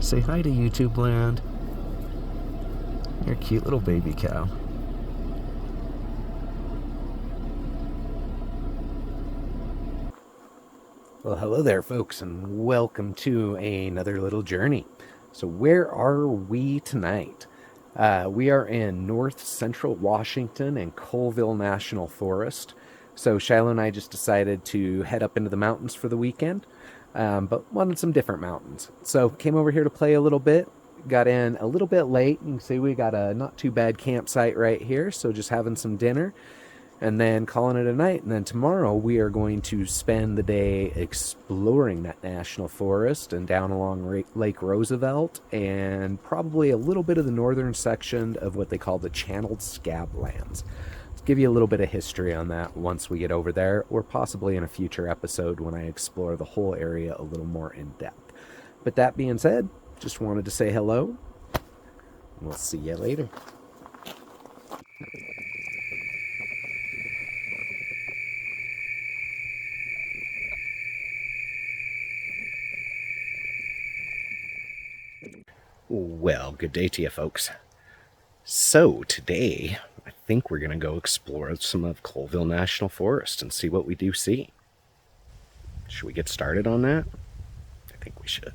Say hi to YouTube land. You're a cute little baby cow. Well, hello there, folks, and welcome to another little journey. So, where are we tonight? We are in north central Washington in Colville National Forest. So, Shiloh and I just decided to head up into the mountains for the weekend, but wanted some different mountains. So, came over here to play a little bit. Got in a little bit late. You can see we got a not too bad campsite right here. So, just having some dinner and then calling it a night. And then tomorrow we are going to spend the day exploring that national forest and down along Lake Roosevelt and probably a little bit of the northern section of what they call the Channeled Scablands. Let's give you a little bit of history on that once we get over there, or possibly in a future episode when I explore the whole area a little more in depth. But that being said, just wanted to say hello. We'll see you later. Well, good day to you, folks. So, today, I think we're going to go explore some of Colville National Forest and see what we do see. Should we get started on that? I think we should.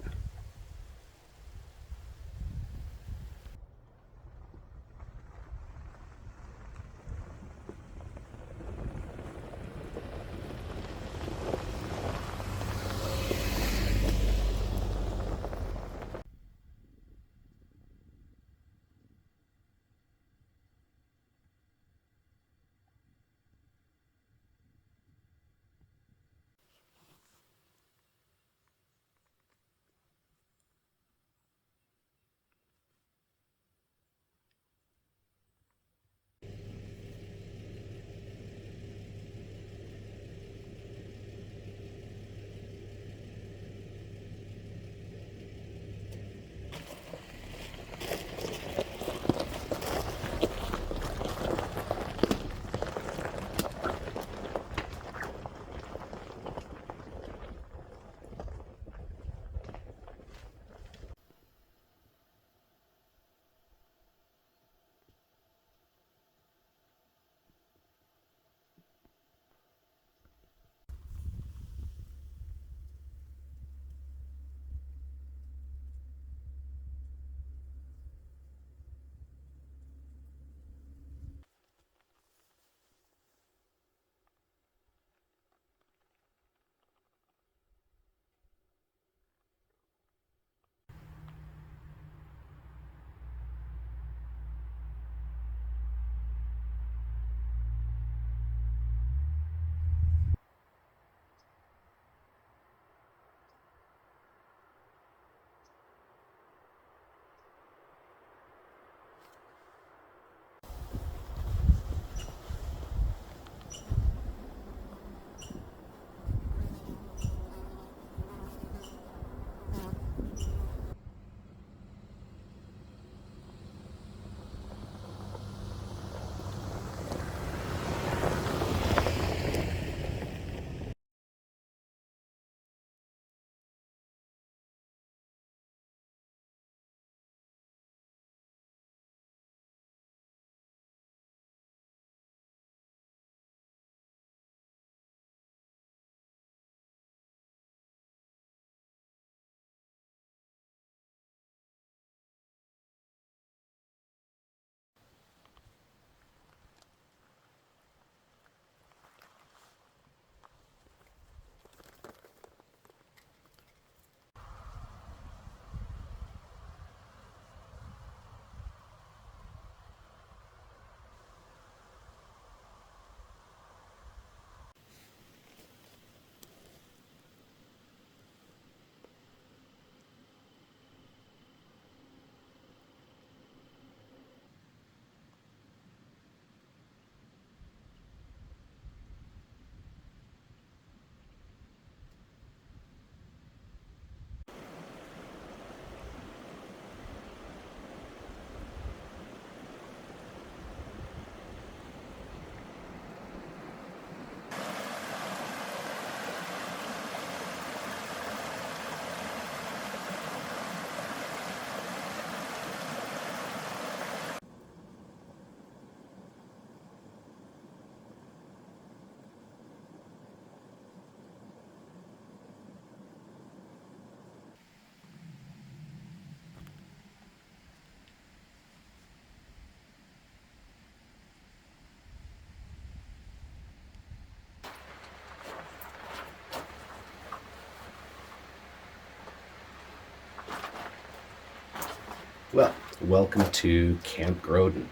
Well, welcome to Camp Groden,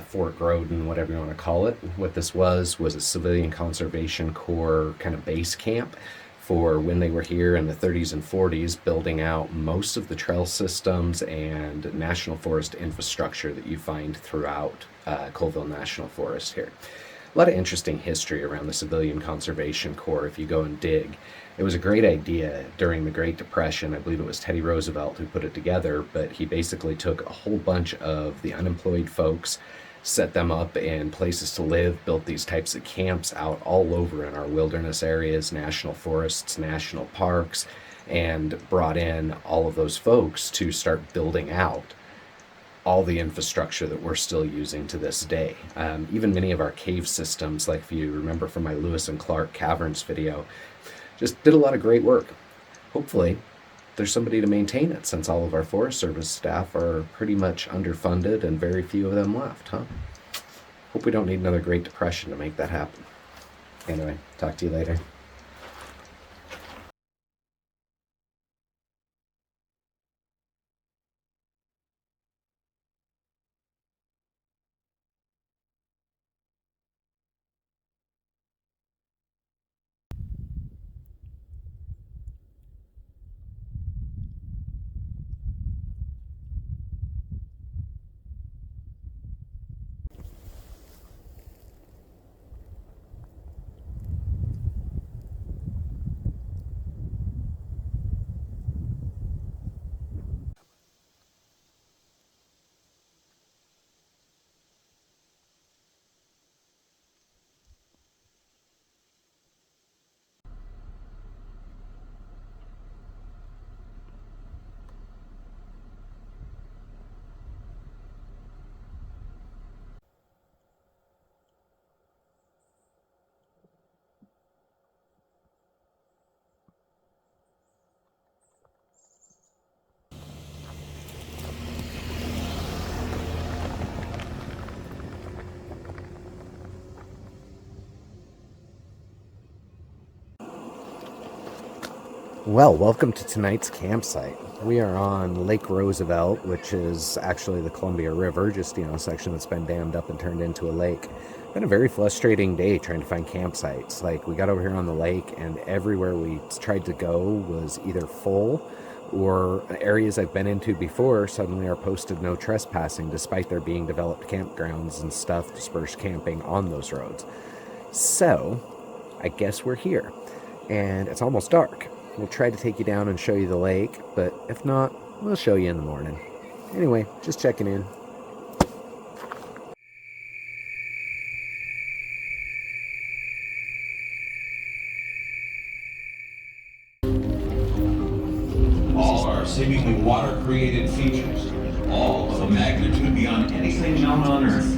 Fort Groden, whatever you want to call it. What this was a Civilian Conservation Corps kind of base camp for when they were here in the 30s and 40s, building out most of the trail systems and national forest infrastructure that you find throughout Colville National Forest here. A lot of interesting history around the Civilian Conservation Corps if you go and dig. It was a great idea during the Great Depression. I believe it was Teddy Roosevelt who put it together, but he basically took a whole bunch of the unemployed folks, set them up in places to live, built these types of camps out all over in our wilderness areas, national forests, national parks, and brought in all of those folks to start building out all the infrastructure that we're still using to this day. Even many of our cave systems, like if you remember from my Lewis and Clark Caverns video, just did a lot of great work. Hopefully, there's somebody to maintain it since all of our Forest Service staff are pretty much underfunded and very few of them left, huh? Hope we don't need another Great Depression to make that happen. Anyway, talk to you later. Well, welcome to tonight's campsite. We are on Lake Roosevelt, which is actually the Columbia River, just, a section that's been dammed up and turned into a lake. Been a very frustrating day trying to find campsites. Like, we got over here on the lake, and everywhere we tried to go was either full or areas I've been into before suddenly are posted no trespassing, despite there being developed campgrounds and stuff, dispersed camping on those roads. So, I guess we're here, and it's almost dark. We'll try to take you down and show you the lake, but if not, we'll show you in the morning. Anyway, just checking in. All are seemingly water-created features, all of a magnitude beyond anything known on Earth.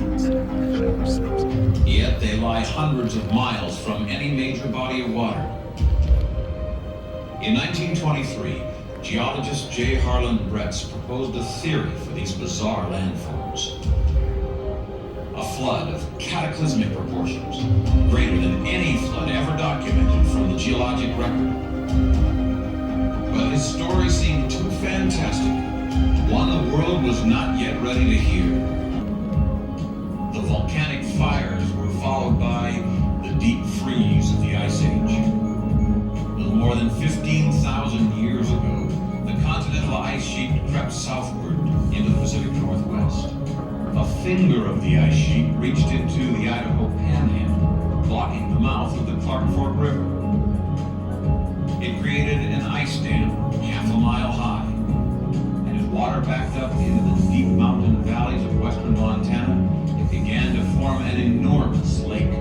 Yet they lie hundreds of miles from any major body of water. In 1923, geologist J. Harlan Bretz proposed a theory for these bizarre landforms. A flood of cataclysmic proportions, greater than any flood ever documented from the geologic record. But his story seemed too fantastic, one the world was not yet ready to hear. The volcanic fires were followed by the deep freeze of the Ice Age. More than 15,000 years ago, the continental ice sheet crept southward into the Pacific Northwest. A finger of the ice sheet reached into the Idaho Panhandle, blocking the mouth of the Clark Fork River. It created an ice dam half a mile high, and as water backed up into the deep mountain valleys of western Montana, it began to form an enormous lake.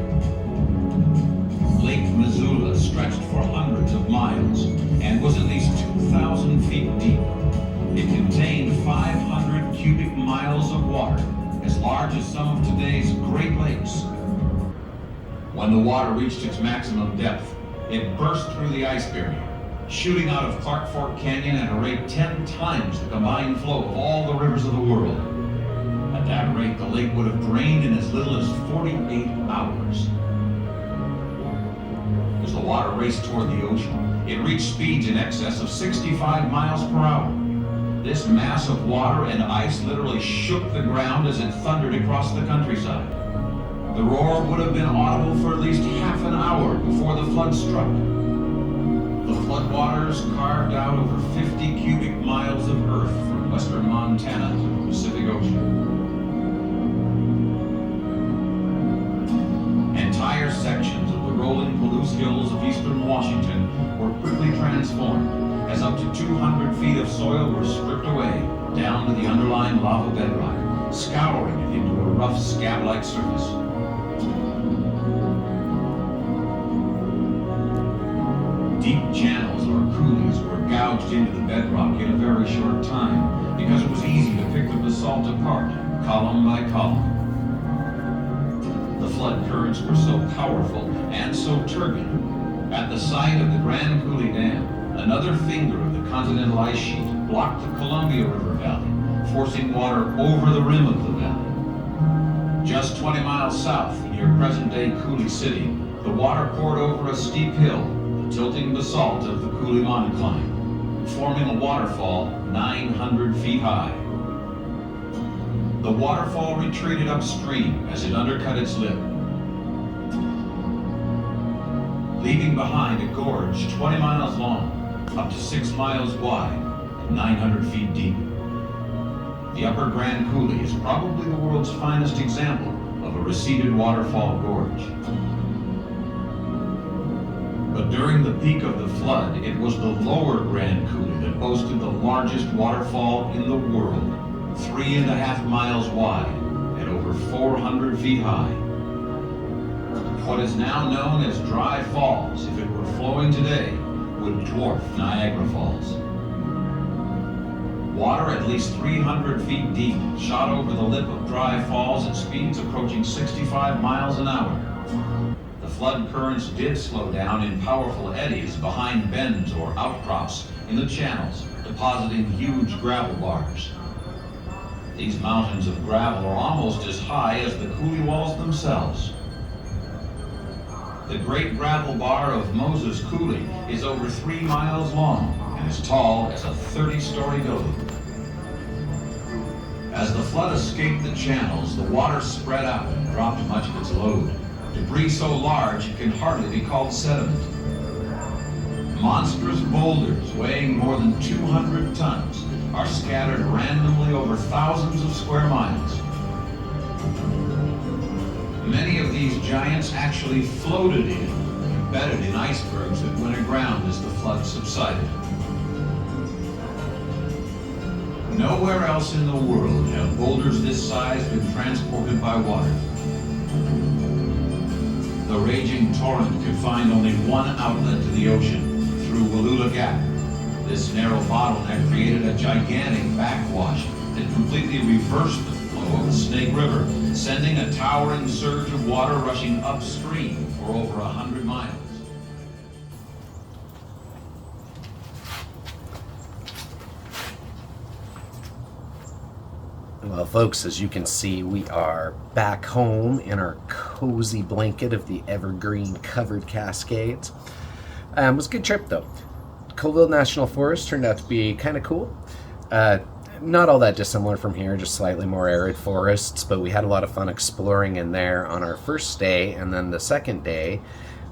Lake Missoula stretched for hundreds of miles and was at least 2,000 feet deep. It contained 500 cubic miles of water, as large as some of today's Great Lakes. When the water reached its maximum depth, it burst through the ice barrier, shooting out of Clark Fork Canyon at a rate 10 times the combined flow of all the rivers of the world. At that rate, the lake would have drained in as little as 48 hours. As the water raced toward the ocean, it reached speeds in excess of 65 miles per hour. This mass of water and ice literally shook the ground as it thundered across the countryside. The roar would have been audible for at least half an hour before the flood struck. The floodwaters carved out over 50 cubic miles of earth from western Montana to the Pacific Ocean. Entire sections of the rolling Palouse Hills of eastern Washington were quickly transformed as up to 200 feet of soil were stripped away down to the underlying lava bedrock, scouring it into a rough scab-like surface. Deep channels or coulees were gouged into the bedrock in a very short time because it was easy to pick the basalt apart, column by column. The flood currents were so powerful and so turbulent. At the site of the Grand Coulee Dam, another finger of the continental ice sheet blocked the Columbia River Valley, forcing water over the rim of the valley. Just 20 miles south, near present-day Coulee City, the water poured over a steep hill, the tilting basalt of the Coulee monocline, forming a waterfall 900 feet high. The waterfall retreated upstream as it undercut its lip, leaving behind a gorge 20 miles long, up to 6 miles wide, and 900 feet deep. The Upper Grand Coulee is probably the world's finest example of a receded waterfall gorge. But during the peak of the flood, it was the Lower Grand Coulee that boasted the largest waterfall in the world, 3.5 miles wide and over 400 feet high. What is now known as Dry Falls, if it were flowing today, would dwarf Niagara Falls. Water at least 300 feet deep shot over the lip of Dry Falls at speeds approaching 65 miles an hour. The flood currents did slow down in powerful eddies behind bends or outcrops in the channels, depositing huge gravel bars. These mountains of gravel are almost as high as the coulee walls themselves. The Great Gravel Bar of Moses Coulee is over 3 miles long and as tall as a 30-story building. As the flood escaped the channels, the water spread out and dropped much of its load. Debris so large it can hardly be called sediment. Monstrous boulders weighing more than 200 tons are scattered randomly over thousands of square miles. Many of these giants actually floated in, embedded in icebergs that went aground as the flood subsided. Nowhere else in the world have boulders this size been transported by water. The raging torrent could find only one outlet to the ocean, through Wallula Gap. This narrow bottleneck created a gigantic backwash that completely reversed the flow of the Snake River, sending a towering surge of water rushing upstream for over 100 miles. Well, folks, as you can see, we are back home in our cozy blanket of the evergreen covered Cascades. It was a good trip, though. Colville National Forest turned out to be kind of cool. Not all that dissimilar from here, just slightly more arid forests, but we had a lot of fun exploring in there on our first day, and then the second day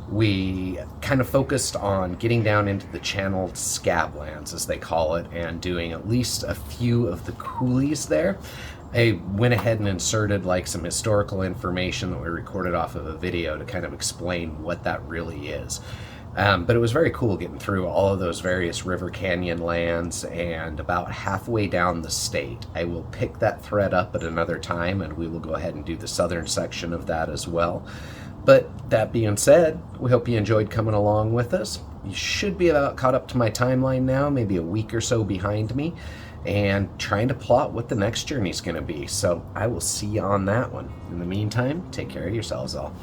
we kind of focused on getting down into the Channeled Scablands, as they call it, and doing at least a few of the coulees there. I went ahead and inserted like some historical information that we recorded off of a video to kind of explain what that really is. But it was very cool getting through all of those various river canyon lands, and about halfway down the state. I will pick that thread up at another time, and we will go ahead and do the southern section of that as well. But that being said, we hope you enjoyed coming along with us. You should be about caught up to my timeline now, maybe a week or so behind me, and trying to plot what the next journey is going to be. So I will see you on that one. In the meantime, take care of yourselves all.